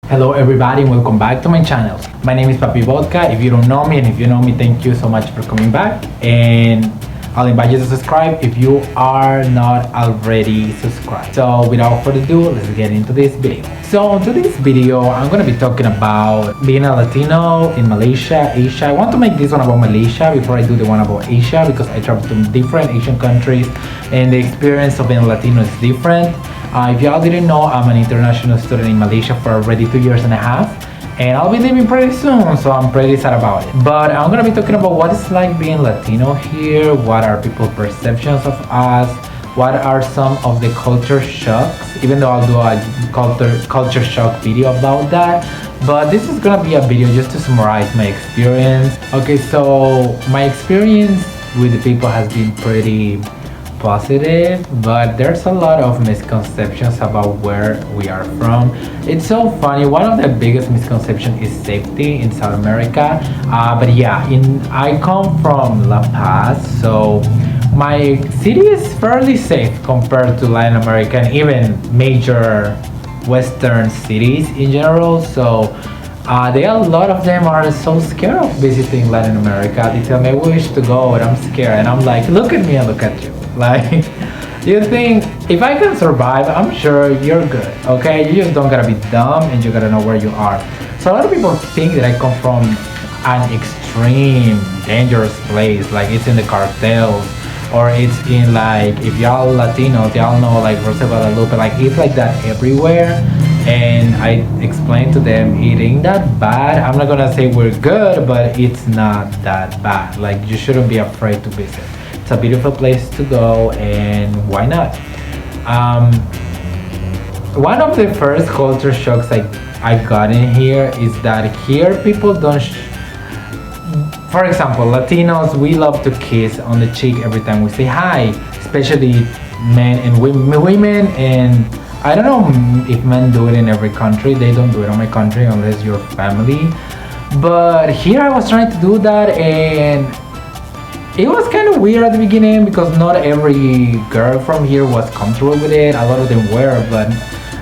Hello everybody and welcome back to my channel. My name is Papi Vodka. If you don't know me, and if you know me, thank you so much for coming back, and I'll invite you to subscribe if you are not already subscribed. So without further ado, let's get into this video. So in today's video, I'm gonna be talking about being a Latino in Malaysia, Asia. I want to make this one about Malaysia before I do the one about Asia, because I travel to different Asian countries and the experience of being Latino is different. If y'all didn't know, I'm an international student in Malaysia for already 2 years and a half, and I'll be leaving pretty soon, so I'm pretty sad about it. But I'm gonna be talking about what it's like being Latino here, what are people's perceptions of us, what are some of the culture shocks, even though I'll do a culture shock video about that. But this is gonna be a video just to summarize my experience. Okay, so my experience with the people has been pretty positive, but there's a lot of misconceptions about where we are from. It's so funny. One of the biggest misconceptions is safety in South America. But yeah, I come from La Paz, so my city is fairly safe compared to Latin America and even major Western cities in general. So a lot of them are so scared of visiting Latin America. They tell me, I wish to go, and I'm scared. And I'm like, look at me and look at you. Like, you think if I can survive, I'm sure you're good, okay? You just don't gotta be dumb and you gotta know where you are. So a lot of people think that I come from an extreme, dangerous place, like it's in the cartels, or it's in, like, if y'all Latinos, y'all know, like Rosa Guadalupe, like it's like that everywhere. And I explained to them it ain't that bad. I'm not gonna say we're good, but it's not that bad. Like, you shouldn't be afraid to visit. It's a beautiful place to go, and why not? One of the first culture shocks I got in here is that here people don't for example, Latinos, we love to kiss on the cheek every time we say hi, especially men and women, and I don't know if men do it in every country. They don't do it in my country unless you're family. But here I was trying to do that, and it was kind of weird at the beginning because not every girl from here was comfortable with it. A lot of them were, but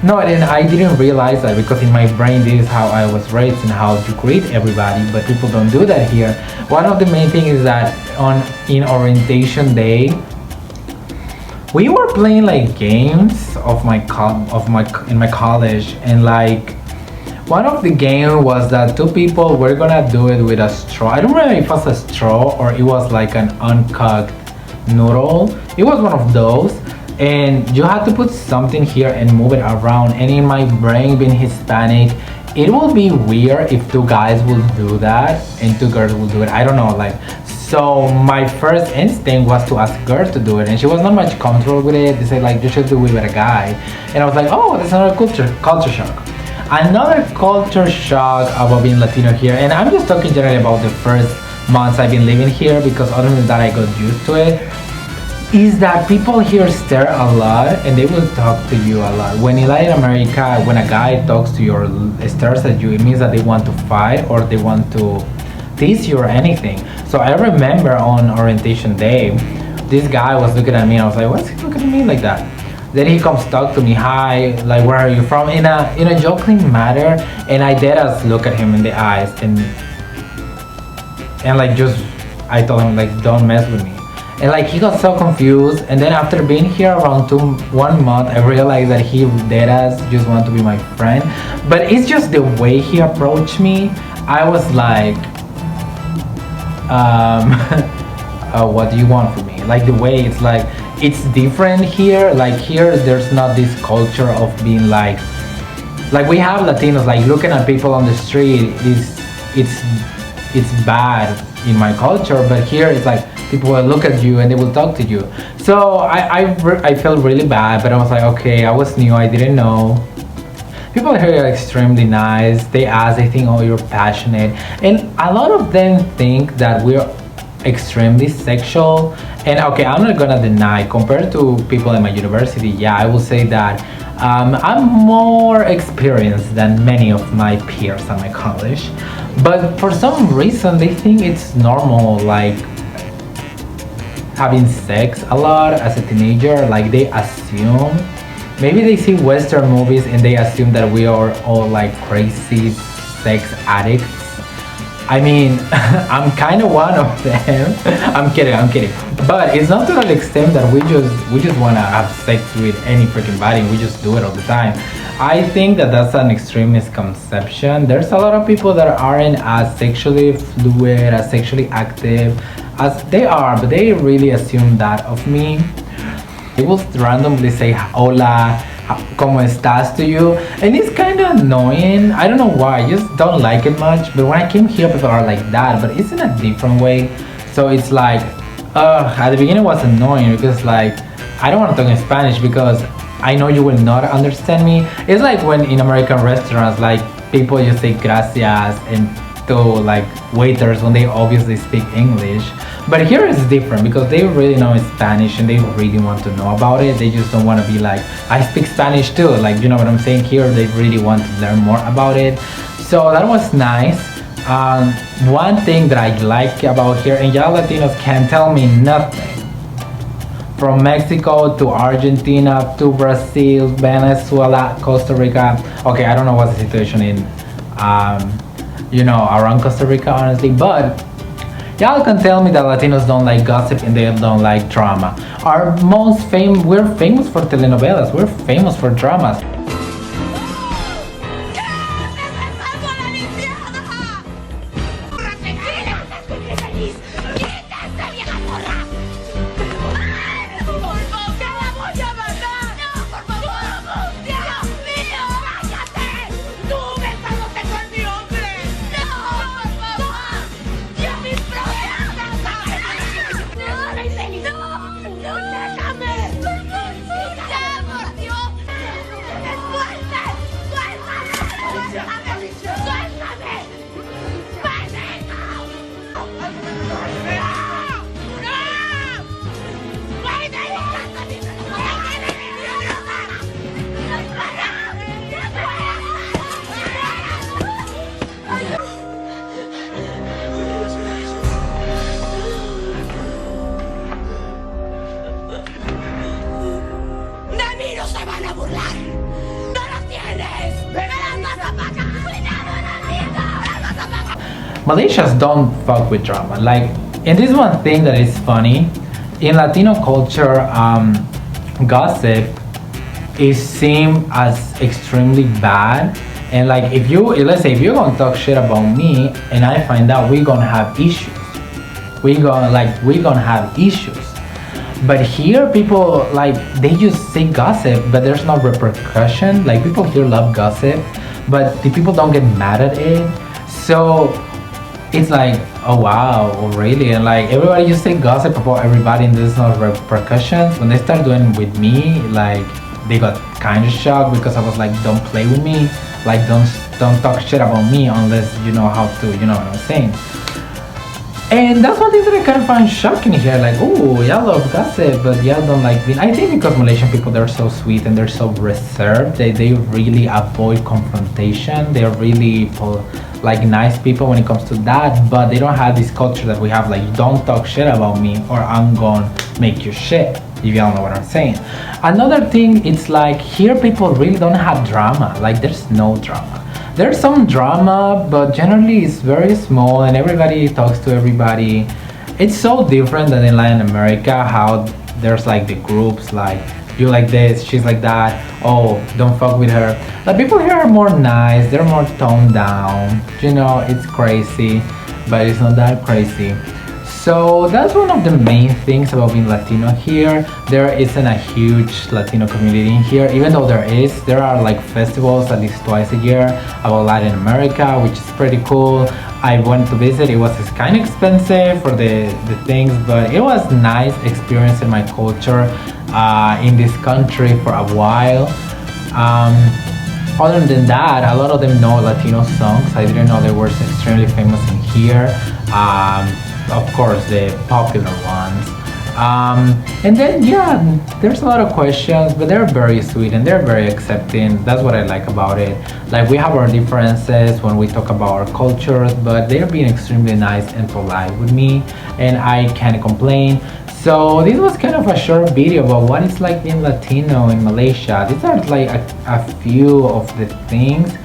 no, and I didn't realize that because in my brain this is how I was raised and how to greet everybody, but people don't do that here. One of the main things is that in orientation day, we were playing like games in my college, and like one of the game was that two people were gonna do it with a straw. I don't remember if it was a straw or it was like an uncooked noodle. It was one of those, and you had to put something here and move it around. And in my brain, being Hispanic, it will be weird if two guys will do that and two girls will do it. I don't know, like. So my first instinct was to ask a girl to do it, and she was not much comfortable with it. They said like, you should do it with a guy, and I was like, oh, that's another culture shock. Another culture shock about being Latino here, and I'm just talking generally about the first months I've been living here, because other than that I got used to it, is that people here stare a lot and they will talk to you a lot. When in Latin America, when a guy talks to you or stares at you, it means that they want to fight or they want to tease you or anything. So I remember on orientation day, this guy was looking at me and I was like, what's he looking at me like that? Then he comes talk to me, hi, like where are you from, in a joking manner, and I did us look at him in the eyes and like just I told him like, don't mess with me. And like he got so confused, and then after being here around 1 month, I realized that he did us just want to be my friend. But it's just the way he approached me. I was like, what do you want from me? Like the way it's like, it's different here. Like here there's not this culture of being like we have Latinos, like looking at people on the street it's bad in my culture, but here it's like people will look at you and they will talk to you. So I felt really bad, but I was like, okay, I was new, I didn't know. People here are extremely nice. They ask, they think, oh, you're passionate, and a lot of them think that we're extremely sexual. And okay, I'm not gonna deny, compared to people in my university, yeah, I will say that I'm more experienced than many of my peers at my college. But for some reason, they think it's normal, like having sex a lot as a teenager. Like they assume maybe they see Western movies and they assume that we are all like crazy sex addicts. I mean, I'm kind of one of them. I'm kidding. But it's not to that extent that we just want to have sex with any freaking body. We just do it all the time. I think that that's an extreme misconception. There's a lot of people that aren't as sexually fluid, as sexually active as they are, but they really assume that of me. They will randomly say hola, ¿cómo estás to you? And it's kind of annoying. I don't know why, I just don't like it much. But when I came here, people are like that, but it's in a different way. So it's like, at the beginning it was annoying because like, I don't want to talk in Spanish because I know you will not understand me. It's like when in American restaurants, like people just say gracias and to like waiters when they obviously speak English. But here it's different because they really know Spanish and they really want to know about it. They just don't want to be like, I speak Spanish too. Like, you know what I'm saying? Here they really want to learn more about it. So that was nice. One thing that I like about here, and y'all Latinos can tell me nothing. From Mexico to Argentina to Brazil, Venezuela, Costa Rica. Okay, I don't know what's the situation in, around Costa Rica, honestly, but y'all can tell me that Latinos don't like gossip and they don't like drama. We're famous for telenovelas. We're famous for dramas. Malaysians don't fuck with drama. Like, and this is one thing that is funny. In Latino culture, gossip is seen as extremely bad. And like, let's say if you're gonna talk shit about me and I find out, we're gonna have issues. We're gonna have issues. But here, people like they just say gossip, but there's no repercussion. Like people here love gossip, but the people don't get mad at it. So it's like, oh wow, oh, really? And like everybody just say gossip about everybody and there's no repercussions. When they start doing it with me, like they got kind of shocked because I was like, don't play with me. Like don't talk shit about me unless you know how to, you know what I'm saying? And that's one thing that I kind of find shocking here. Like, oh, y'all love gossip, but y'all don't like being. I think because Malaysian people, they're so sweet and they're so reserved. They really avoid confrontation. They're really like nice people when it comes to that, but they don't have this culture that we have. Like, don't talk shit about me or I'm gonna make you shit. If y'all know what I'm saying. Another thing, it's like here people really don't have drama. Like, there's no drama. There's some drama, but generally it's very small and everybody talks to everybody. It's so different than in Latin America, how there's like the groups, like you like this, she's like that, oh, don't fuck with her. Like people here are more nice, they're more toned down. You know, it's crazy, but it's not that crazy. So that's one of the main things about being Latino here. There isn't a huge Latino community in here, even though there are like festivals at least twice a year about Latin America, which is pretty cool. I went to visit. It was kind of expensive for the things, but it was nice experiencing my culture in this country for a while. Other than that, a lot of them know Latino songs. I didn't know they were extremely famous in here. Of course, the popular ones. And then, yeah, there's a lot of questions, but they're very sweet and they're very accepting. That's what I like about it. Like, we have our differences when we talk about our cultures, but they're being extremely nice and polite with me, and I can't complain. So this was kind of a short video about what it's like being Latino in Malaysia. These are like a few of the things.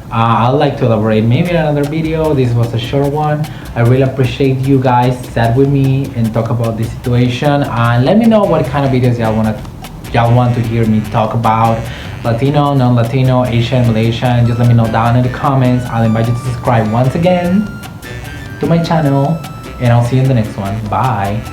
I'd like to elaborate maybe in another video. This was a short one. I really appreciate you guys sat with me and talk about this situation. Let me know what kind of videos y'all want to hear me talk about. Latino, non-Latino, Asian, Malaysian. Just let me know down in the comments. I'll invite you to subscribe once again to my channel, and I'll see you in the next one. Bye.